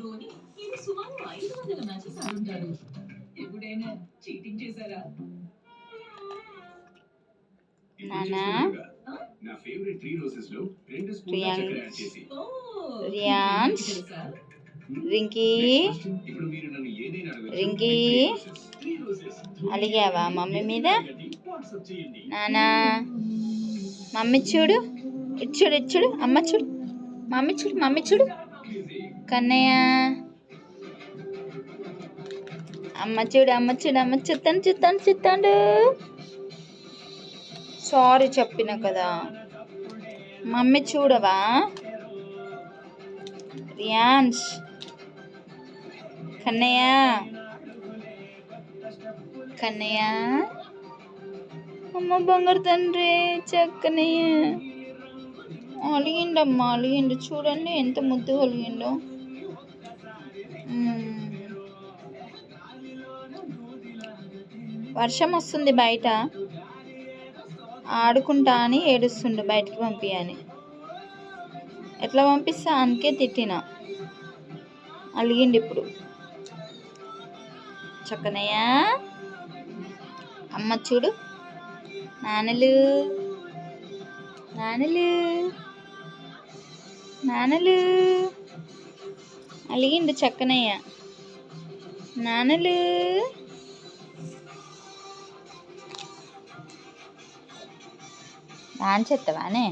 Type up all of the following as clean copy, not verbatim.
ధోని ఇది సుమారు 500 మ్యాచెస్ ఆడుంటారు. ఎప్పుడైనా చీటింగ్ చేశారా? నానా నా ఫేవరెట్ 3 రోజెస్ లో 2 స్పూన్ల చక్కెర యాడ్ చేసి రియాన్స్ రింకీ రింకీ అలిగావా మమ్మీ మీద? నానా మమ్మీ చూడు, ఇచ్చుడు ఇచ్చుడు, అమ్మ చూడు, మమ్మీ చూడు, మమ్మీ చూడు, కన్నయ్య అమ్మ చూడు, అమ్మ చూడు, అమ్మ చూస్తాను చూస్తాను చూస్తాడు. సారీ చెప్పిన కదా, మమ్మీ చూడవా? రియాన్స్ కన్నయ్య కన్నయ్య అమ్మ బంగారు తండ్రి చక్కనయ్య అలిగిండమ్మా, అలిగిండు చూడండి ఎంత ముద్దుగా అలిగిండో. వర్షం వస్తుంది బయట, ఆడుకుంటా అని ఏడుస్తుండు బయటికి పంపియని. ఎట్లా పంపిస్తా అందుకే తిట్టిన, అలిగిండు ఇప్పుడు. చక్కనయ్య అమ్మ చూడు, నాన్నలు నాన్నలు నాన్నలు అలిగిండు చక్కనయ్య, నాన్నలు డాన్స్ చేస్తావానే?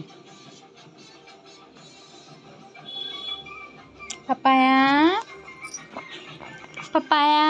Papaya papaya